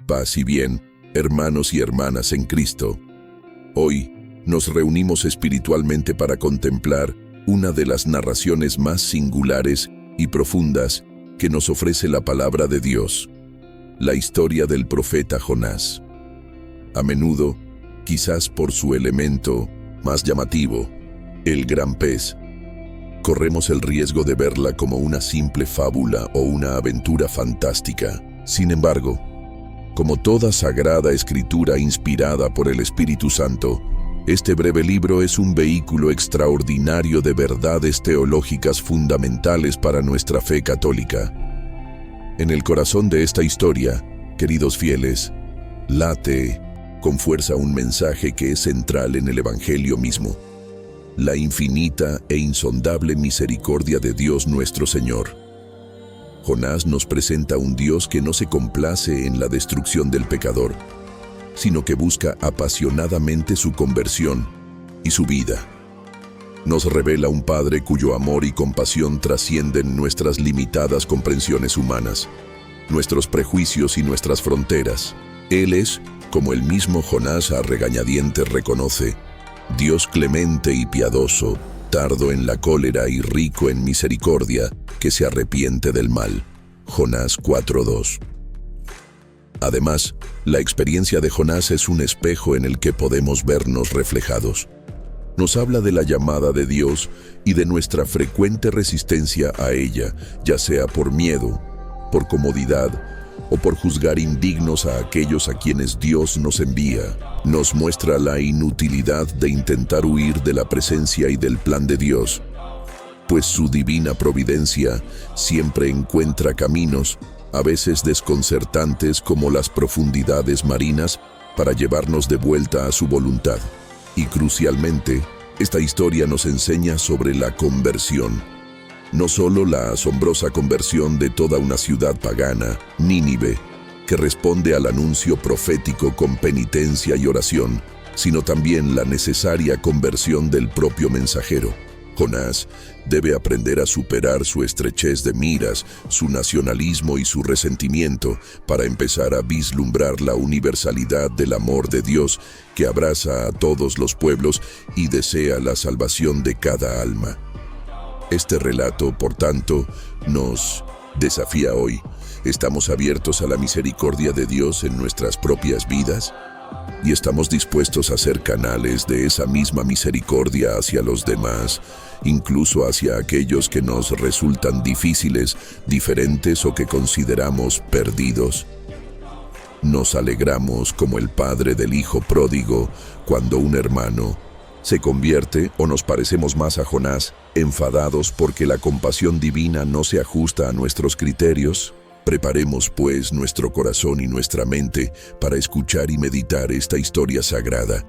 Paz y bien, hermanos y hermanas en Cristo. Hoy nos reunimos espiritualmente para contemplar una de las narraciones más singulares y profundas que nos ofrece la palabra de Dios, la historia del profeta Jonás. A menudo, quizás por su elemento más llamativo, el gran pez, corremos el riesgo de verla como una simple fábula o una aventura fantástica. Sin embargo, como toda sagrada escritura inspirada por el Espíritu Santo, este breve libro es un vehículo extraordinario de verdades teológicas fundamentales para nuestra fe católica. En el corazón de esta historia, queridos fieles, late con fuerza un mensaje que es central en el Evangelio mismo: la infinita e insondable misericordia de Dios nuestro Señor. Jonás nos presenta un Dios que no se complace en la destrucción del pecador, sino que busca apasionadamente su conversión y su vida. Nos revela un Padre cuyo amor y compasión trascienden nuestras limitadas comprensiones humanas, nuestros prejuicios y nuestras fronteras. Él es, como el mismo Jonás a regañadientes reconoce, Dios clemente y piadoso, tardo en la cólera y rico en misericordia, que se arrepiente del mal. Jonás 4:2. Además, la experiencia de Jonás es un espejo en el que podemos vernos reflejados. Nos habla de la llamada de Dios y de nuestra frecuente resistencia a ella, ya sea por miedo, por comodidad o por juzgar indignos a aquellos a quienes Dios nos envía. Nos muestra la inutilidad de intentar huir de la presencia y del plan de Dios, pues su divina providencia siempre encuentra caminos, a veces desconcertantes como las profundidades marinas, para llevarnos de vuelta a su voluntad. Y crucialmente, esta historia nos enseña sobre la conversión. No solo la asombrosa conversión de toda una ciudad pagana, Nínive, que responde al anuncio profético con penitencia y oración, sino también la necesaria conversión del propio mensajero. Jonás debe aprender a superar su estrechez de miras, su nacionalismo y su resentimiento para empezar a vislumbrar la universalidad del amor de Dios que abraza a todos los pueblos y desea la salvación de cada alma. Este relato, por tanto, nos desafía hoy. ¿Estamos abiertos a la misericordia de Dios en nuestras propias vidas? ¿Y estamos dispuestos a ser canales de esa misma misericordia hacia los demás, incluso hacia aquellos que nos resultan difíciles, diferentes o que consideramos perdidos? Nos alegramos como el padre del hijo pródigo cuando un hermano se convierte, o nos parecemos más a Jonás, enfadados porque la compasión divina no se ajusta a nuestros criterios. Preparemos, pues, nuestro corazón y nuestra mente para escuchar y meditar esta historia sagrada,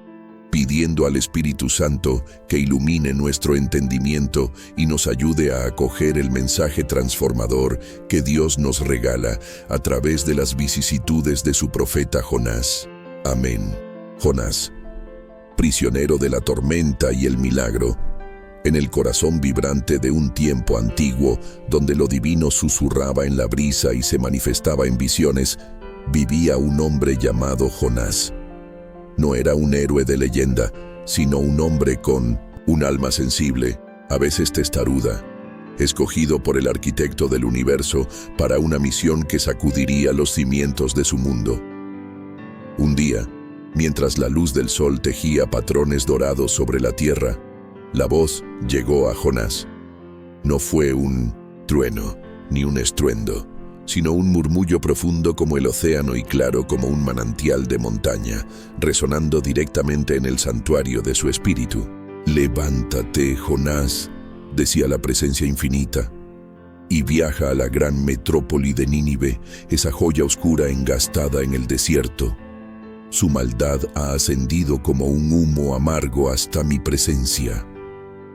pidiendo al Espíritu Santo que ilumine nuestro entendimiento y nos ayude a acoger el mensaje transformador que Dios nos regala a través de las vicisitudes de su profeta Jonás. Amén. Jonás, prisionero de la tormenta y el milagro, en el corazón vibrante de un tiempo antiguo donde lo divino susurraba en la brisa y se manifestaba en visiones, vivía un hombre llamado Jonás. No era un héroe de leyenda, sino un hombre con un alma sensible, a veces testaruda, escogido por el arquitecto del universo para una misión que sacudiría los cimientos de su mundo. Un día, mientras la luz del sol tejía patrones dorados sobre la tierra, la voz llegó a Jonás. No fue un trueno ni un estruendo, sino un murmullo profundo como el océano y claro como un manantial de montaña, resonando directamente en el santuario de su espíritu. «Levántate, Jonás», decía la presencia infinita, «y viaja a la gran metrópoli de Nínive, esa joya oscura engastada en el desierto. Su maldad ha ascendido como un humo amargo hasta mi presencia.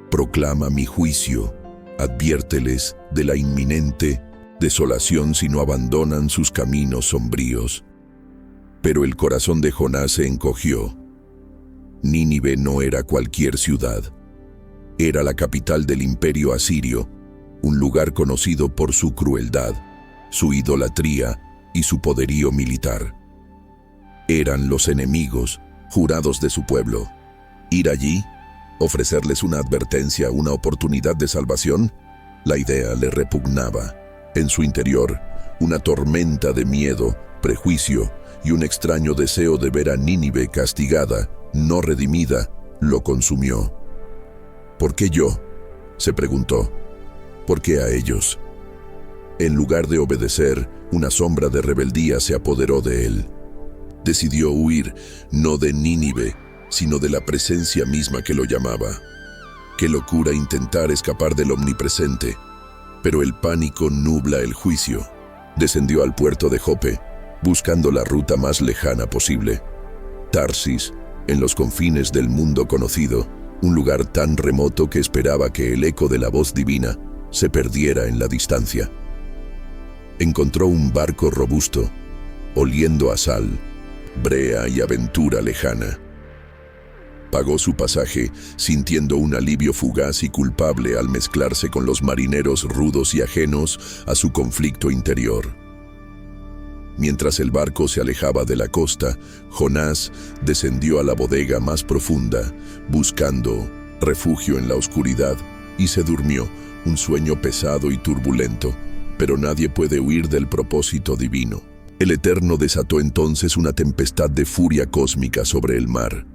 Proclama mi juicio, adviérteles de la inminente desolación si no abandonan sus caminos sombríos». Pero el corazón de Jonás se encogió. Nínive no era cualquier ciudad. Era la capital del imperio asirio, un lugar conocido por su crueldad, su idolatría y su poderío militar. Eran los enemigos, jurados de su pueblo. ¿Ir allí? ¿Ofrecerles una advertencia, una oportunidad de salvación? La idea le repugnaba. En su interior, una tormenta de miedo, prejuicio y un extraño deseo de ver a Nínive castigada, no redimida, lo consumió. ¿Por qué yo?, se preguntó. ¿Por qué a ellos? En lugar de obedecer, una sombra de rebeldía se apoderó de él. Decidió huir, no de Nínive, sino de la presencia misma que lo llamaba. Qué locura intentar escapar del omnipresente, pero el pánico nubla el juicio. Descendió al puerto de Jope, buscando la ruta más lejana posible. Tarsis, en los confines del mundo conocido, un lugar tan remoto que esperaba que el eco de la voz divina se perdiera en la distancia. Encontró un barco robusto, oliendo a sal, brea y aventura lejana. Pagó su pasaje, sintiendo un alivio fugaz y culpable al mezclarse con los marineros rudos y ajenos a su conflicto interior. Mientras el barco se alejaba de la costa, Jonás descendió a la bodega más profunda, buscando refugio en la oscuridad, y se durmió, un sueño pesado y turbulento, pero nadie puede huir del propósito divino. El Eterno desató entonces una tempestad de furia cósmica sobre el mar.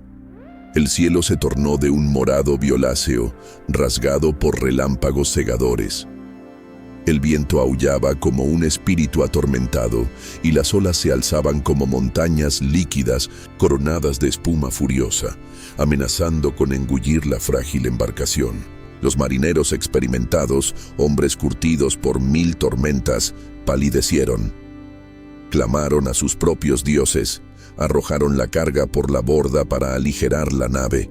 El cielo se tornó de un morado violáceo, rasgado por relámpagos cegadores. El viento aullaba como un espíritu atormentado, y las olas se alzaban como montañas líquidas coronadas de espuma furiosa, amenazando con engullir la frágil embarcación. Los marineros experimentados, hombres curtidos por 1000 tormentas, palidecieron. Clamaron a sus propios dioses, arrojaron la carga por la borda para aligerar la nave,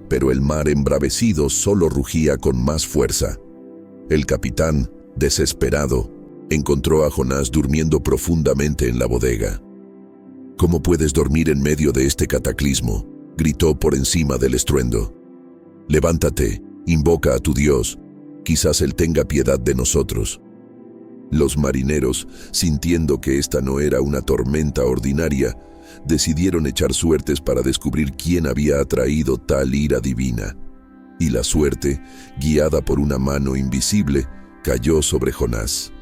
pero el mar embravecido solo rugía con más fuerza. El capitán, desesperado, encontró a Jonás durmiendo profundamente en la bodega. «¿Cómo puedes dormir en medio de este cataclismo?», gritó por encima del estruendo. «Levántate, invoca a tu Dios, quizás Él tenga piedad de nosotros». Los marineros, sintiendo que esta no era una tormenta ordinaria, decidieron echar suertes para descubrir quién había atraído tal ira divina. Y la suerte, guiada por una mano invisible, cayó sobre Jonás.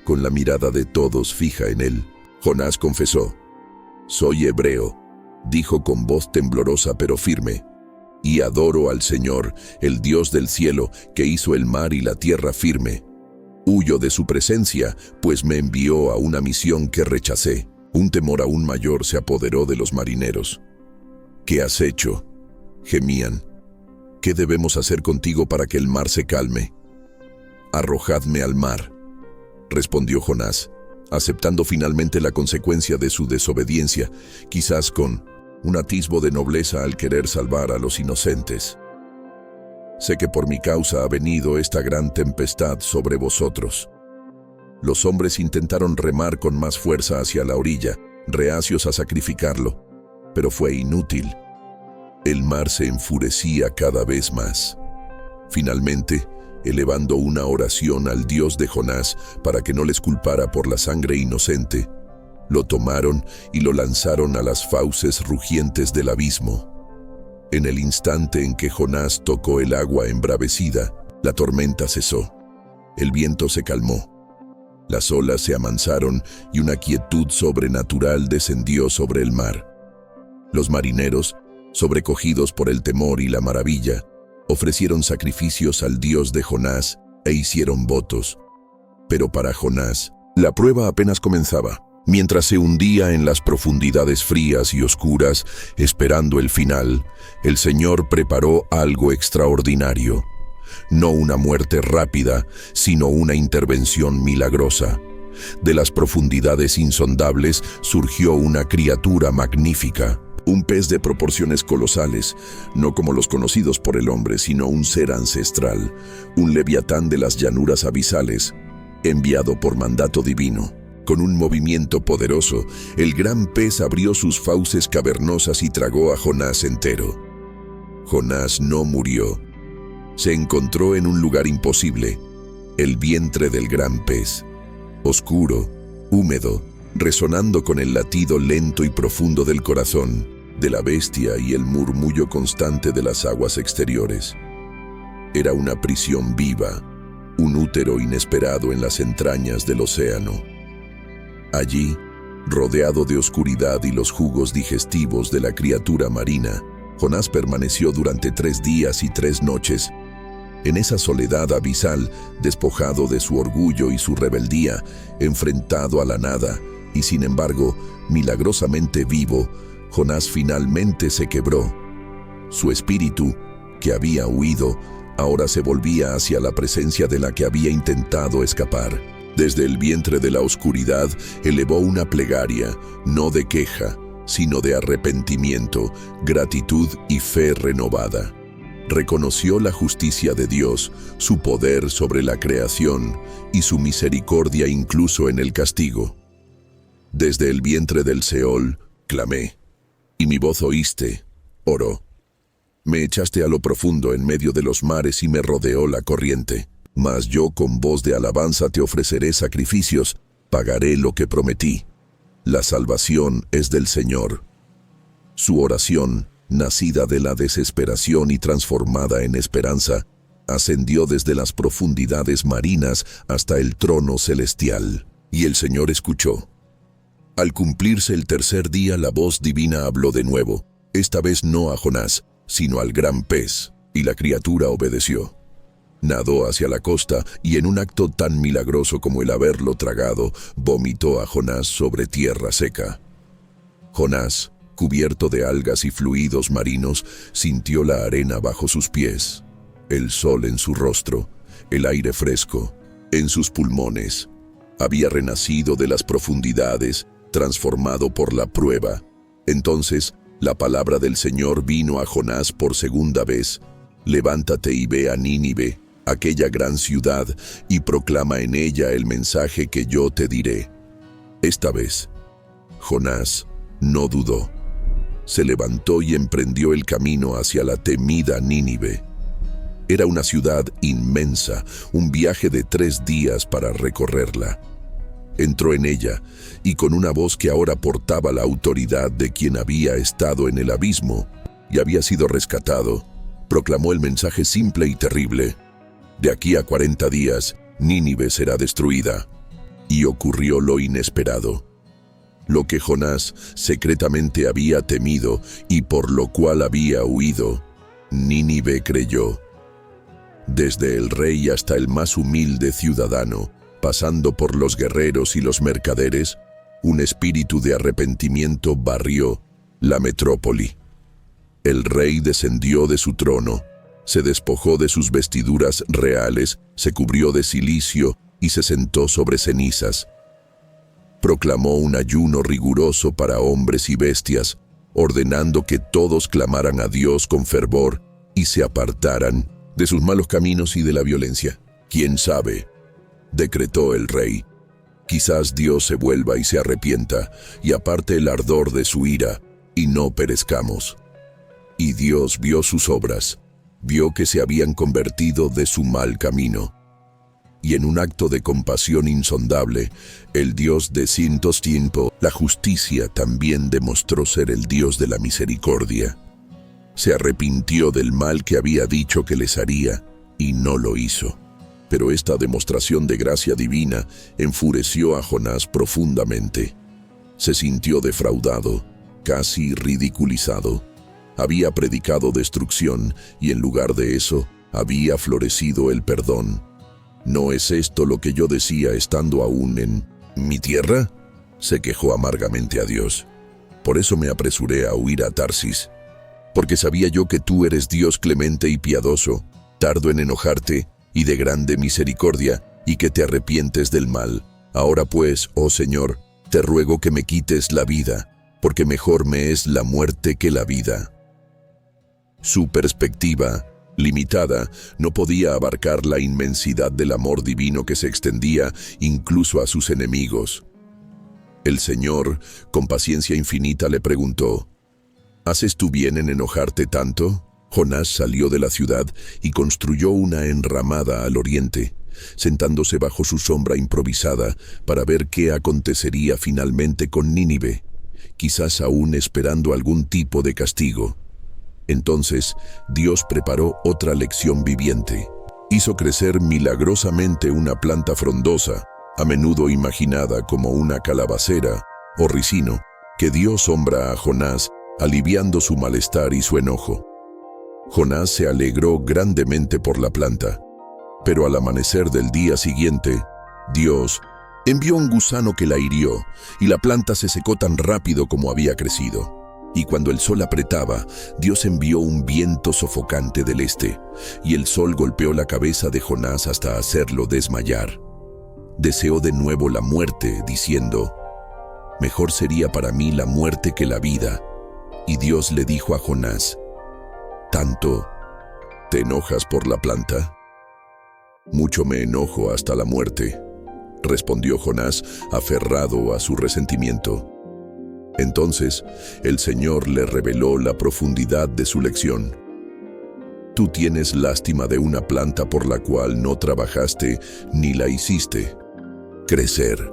Con la mirada de todos fija en él, Jonás confesó: «Soy hebreo», dijo con voz temblorosa pero firme, «y adoro al Señor, el Dios del cielo, que hizo el mar y la tierra firme. Huyo de su presencia, pues me envió a una misión que rechacé». Un temor aún mayor se apoderó de los marineros. «¿Qué has hecho?», gemían. «¿Qué debemos hacer contigo para que el mar se calme?». «Arrojadme al mar», respondió Jonás, aceptando finalmente la consecuencia de su desobediencia, quizás con un atisbo de nobleza al querer salvar a los inocentes. «Sé que por mi causa ha venido esta gran tempestad sobre vosotros». Los hombres intentaron remar con más fuerza hacia la orilla, reacios a sacrificarlo, pero fue inútil. El mar se enfurecía cada vez más. Finalmente, elevando una oración al Dios de Jonás para que no les culpara por la sangre inocente, lo tomaron y lo lanzaron a las fauces rugientes del abismo. En el instante en que Jonás tocó el agua embravecida, la tormenta cesó. El viento se calmó. Las olas se amansaron y una quietud sobrenatural descendió sobre el mar. Los marineros, sobrecogidos por el temor y la maravilla, ofrecieron sacrificios al Dios de Jonás e hicieron votos. Pero para Jonás, la prueba apenas comenzaba. Mientras se hundía en las profundidades frías y oscuras, esperando el final, el Señor preparó algo extraordinario. No una muerte rápida, sino una intervención milagrosa. De las profundidades insondables surgió una criatura magnífica, un pez de proporciones colosales, no como los conocidos por el hombre, sino un ser ancestral, un leviatán de las llanuras abisales, enviado por mandato divino. Con un movimiento poderoso, el gran pez abrió sus fauces cavernosas y tragó a Jonás entero. Jonás no murió. Se encontró en un lugar imposible, el vientre del gran pez, oscuro, húmedo, resonando con el latido lento y profundo del corazón de la bestia y el murmullo constante de las aguas exteriores. Era una prisión viva, un útero inesperado en las entrañas del océano. Allí, rodeado de oscuridad y los jugos digestivos de la criatura marina, Jonás permaneció durante 3 días y 3 noches. En esa soledad abisal, despojado de su orgullo y su rebeldía, enfrentado a la nada, y sin embargo, milagrosamente vivo, Jonás finalmente se quebró. Su espíritu, que había huido, ahora se volvía hacia la presencia de la que había intentado escapar. Desde el vientre de la oscuridad elevó una plegaria, no de queja, sino de arrepentimiento, gratitud y fe renovada. Reconoció la justicia de Dios, su poder sobre la creación y su misericordia incluso en el castigo. Desde el vientre del Seol, clamé, y mi voz oíste, oró. Me echaste a lo profundo en medio de los mares y me rodeó la corriente. Mas yo con voz de alabanza te ofreceré sacrificios, pagaré lo que prometí. La salvación es del Señor. Su oración, nacida de la desesperación y transformada en esperanza, ascendió desde las profundidades marinas hasta el trono celestial. Y el Señor escuchó. Al cumplirse el 3er día, la voz divina habló de nuevo, esta vez no a Jonás, sino al gran pez, y la criatura obedeció. Nadó hacia la costa y en un acto tan milagroso como el haberlo tragado, vomitó a Jonás sobre tierra seca. Jonás, cubierto de algas y fluidos marinos, sintió la arena bajo sus pies, el sol en su rostro, el aire fresco, en sus pulmones. Había renacido de las profundidades, transformado por la prueba. Entonces, la palabra del Señor vino a Jonás por segunda vez. Levántate y ve a Nínive, aquella gran ciudad, y proclama en ella el mensaje que yo te diré. Esta vez, Jonás no dudó. Se levantó y emprendió el camino hacia la temida Nínive. Era una ciudad inmensa, un viaje de 3 días para recorrerla. Entró en ella, y con una voz que ahora portaba la autoridad de quien había estado en el abismo y había sido rescatado, proclamó el mensaje simple y terrible. De aquí a 40 días, Nínive será destruida. Y ocurrió lo inesperado. Lo que Jonás secretamente había temido y por lo cual había huido, Nínive creyó. Desde el rey hasta el más humilde ciudadano, pasando por los guerreros y los mercaderes, un espíritu de arrepentimiento barrió la metrópoli. El rey descendió de su trono, se despojó de sus vestiduras reales, se cubrió de cilicio y se sentó sobre cenizas. Proclamó un ayuno riguroso para hombres y bestias, ordenando que todos clamaran a Dios con fervor y se apartaran de sus malos caminos y de la violencia. ¿Quién sabe?, decretó el rey. Quizás Dios se vuelva y se arrepienta, y aparte el ardor de su ira, y no perezcamos. Y Dios vio sus obras, vio que se habían convertido de su mal camino. Y en un acto de compasión insondable, el Dios de cientos tiempo, la justicia, también demostró ser el Dios de la misericordia. Se arrepintió del mal que había dicho que les haría, y no lo hizo. Pero esta demostración de gracia divina enfureció a Jonás profundamente. Se sintió defraudado, casi ridiculizado. Había predicado destrucción y en lugar de eso había florecido el perdón. ¿No es esto lo que yo decía estando aún en mi tierra?, se quejó amargamente a Dios. Por eso me apresuré a huir a Tarsis, porque sabía yo que tú eres Dios clemente y piadoso, tardo en enojarte y de grande misericordia, y que te arrepientes del mal. Ahora pues, oh Señor, te ruego que me quites la vida, porque mejor me es la muerte que la vida. Su perspectiva, limitada, no podía abarcar la inmensidad del amor divino que se extendía incluso a sus enemigos. El Señor, con paciencia infinita, le preguntó, ¿haces tú bien en enojarte tanto? Jonás salió de la ciudad y construyó una enramada al oriente, sentándose bajo su sombra improvisada para ver qué acontecería finalmente con Nínive, quizás aún esperando algún tipo de castigo. Entonces, Dios preparó otra lección viviente. Hizo crecer milagrosamente una planta frondosa, a menudo imaginada como una calabacera o ricino, que dio sombra a Jonás, aliviando su malestar y su enojo. Jonás se alegró grandemente por la planta, pero al amanecer del día siguiente, Dios envió un gusano que la hirió, y la planta se secó tan rápido como había crecido. Y cuando el sol apretaba, Dios envió un viento sofocante del este, y el sol golpeó la cabeza de Jonás hasta hacerlo desmayar. Deseó de nuevo la muerte, diciendo: «Mejor sería para mí la muerte que la vida». Y Dios le dijo a Jonás: «¿Tanto te enojas por la planta?». «Mucho me enojo hasta la muerte», respondió Jonás, aferrado a su resentimiento. Entonces, el Señor le reveló la profundidad de su lección. «Tú tienes lástima de una planta por la cual no trabajaste ni la hiciste crecer,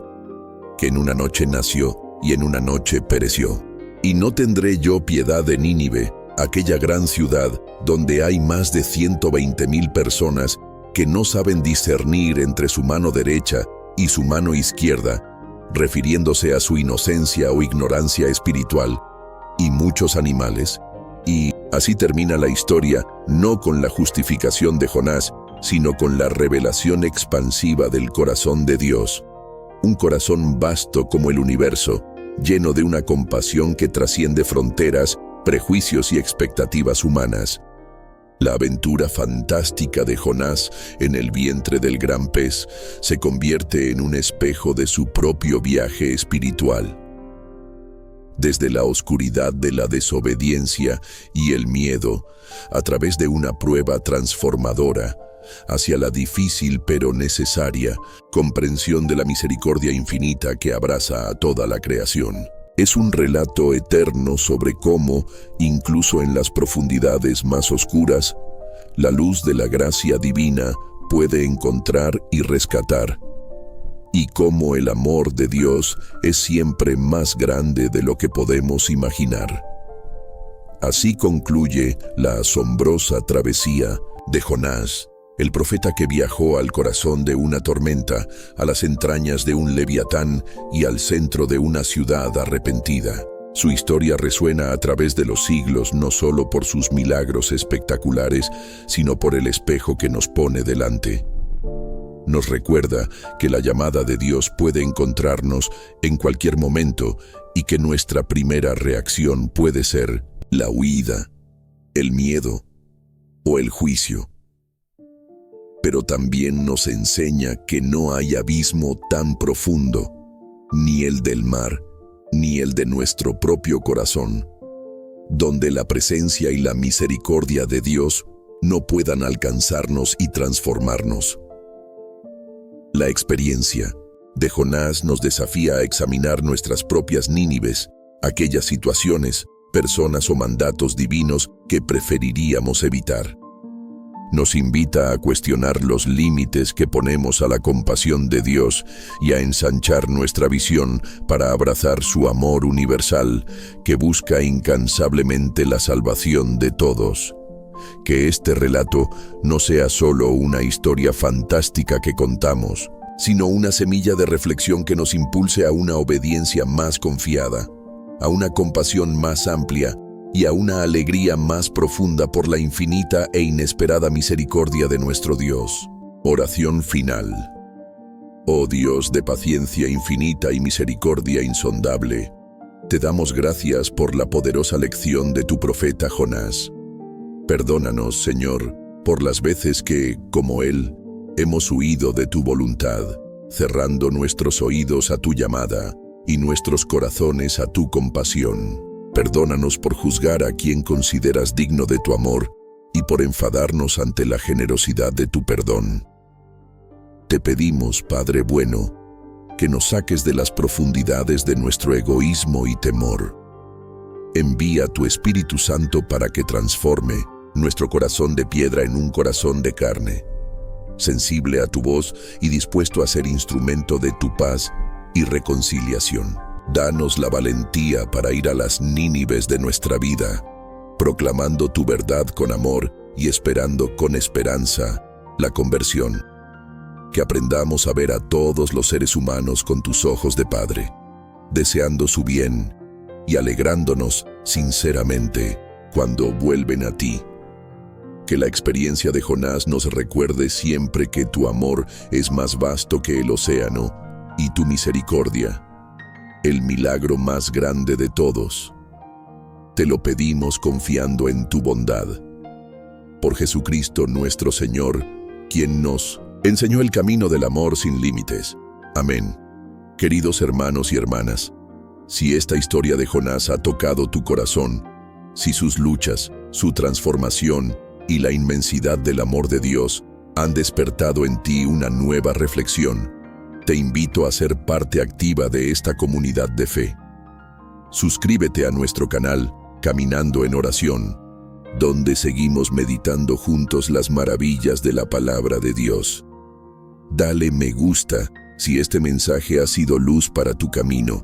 que en una noche nació y en una noche pereció. Y no tendré yo piedad de Nínive, aquella gran ciudad donde hay más de 120,000 personas que no saben discernir entre su mano derecha y su mano izquierda, refiriéndose a su inocencia o ignorancia espiritual, y muchos animales». Y así termina la historia, no con la justificación de Jonás, sino con la revelación expansiva del corazón de Dios. Un corazón vasto como el universo, lleno de una compasión que trasciende fronteras, prejuicios y expectativas humanas. La aventura fantástica de Jonás en el vientre del gran pez se convierte en un espejo de su propio viaje espiritual. Desde la oscuridad de la desobediencia y el miedo, a través de una prueba transformadora, hacia la difícil pero necesaria comprensión de la misericordia infinita que abraza a toda la creación. Es un relato eterno sobre cómo, incluso en las profundidades más oscuras, la luz de la gracia divina puede encontrar y rescatar, y cómo el amor de Dios es siempre más grande de lo que podemos imaginar. Así concluye la asombrosa travesía de Jonás, el profeta que viajó al corazón de una tormenta, a las entrañas de un leviatán y al centro de una ciudad arrepentida. Su historia resuena a través de los siglos no solo por sus milagros espectaculares, sino por el espejo que nos pone delante. Nos recuerda que la llamada de Dios puede encontrarnos en cualquier momento y que nuestra primera reacción puede ser la huida, el miedo o el juicio. Pero también nos enseña que no hay abismo tan profundo, ni el del mar, ni el de nuestro propio corazón, donde la presencia y la misericordia de Dios no puedan alcanzarnos y transformarnos. La experiencia de Jonás nos desafía a examinar nuestras propias Nínives, aquellas situaciones, personas o mandatos divinos que preferiríamos evitar. Nos invita a cuestionar los límites que ponemos a la compasión de Dios y a ensanchar nuestra visión para abrazar su amor universal que busca incansablemente la salvación de todos. Que este relato no sea solo una historia fantástica que contamos, sino una semilla de reflexión que nos impulse a una obediencia más confiada, a una compasión más amplia y a una alegría más profunda por la infinita e inesperada misericordia de nuestro Dios. Oración final. Oh Dios de paciencia infinita y misericordia insondable, te damos gracias por la poderosa lección de tu profeta Jonás. Perdónanos, Señor, por las veces que, como él, hemos huido de tu voluntad, cerrando nuestros oídos a tu llamada y nuestros corazones a tu compasión. Perdónanos por juzgar a quien consideras digno de tu amor y por enfadarnos ante la generosidad de tu perdón. Te pedimos, Padre bueno, que nos saques de las profundidades de nuestro egoísmo y temor. Envía tu Espíritu Santo para que transforme nuestro corazón de piedra en un corazón de carne. sensible a tu voz y dispuesto a ser instrumento de tu paz y reconciliación. Danos la valentía para ir a las Nínives de nuestra vida, proclamando tu verdad con amor y esperando con esperanza la conversión. Que aprendamos a ver a todos los seres humanos con tus ojos de Padre, deseando su bien y alegrándonos sinceramente cuando vuelven a ti. Que la experiencia de Jonás nos recuerde siempre que tu amor es más vasto que el océano y tu misericordia, el milagro más grande de todos. Te lo pedimos confiando en tu bondad. Por Jesucristo nuestro Señor, quien nos enseñó el camino del amor sin límites. Amén. Queridos hermanos y hermanas, si esta historia de Jonás ha tocado tu corazón, si sus luchas, su transformación y la inmensidad del amor de Dios han despertado en ti una nueva reflexión, te invito a ser parte activa de esta comunidad de fe. Suscríbete a nuestro canal Caminando en Oración, donde seguimos meditando juntos las maravillas de la palabra de Dios. Dale me gusta si este mensaje ha sido luz para tu camino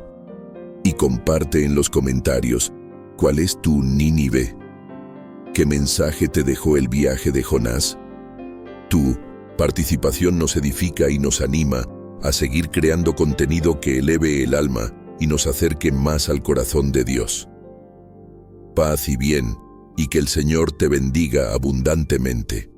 y comparte en los comentarios cuál es tu Nínive. ¿Qué mensaje te dejó el viaje de Jonás? Tu participación nos edifica y nos anima a seguir creando contenido que eleve el alma y nos acerque más al corazón de Dios. Paz y bien, y que el Señor te bendiga abundantemente.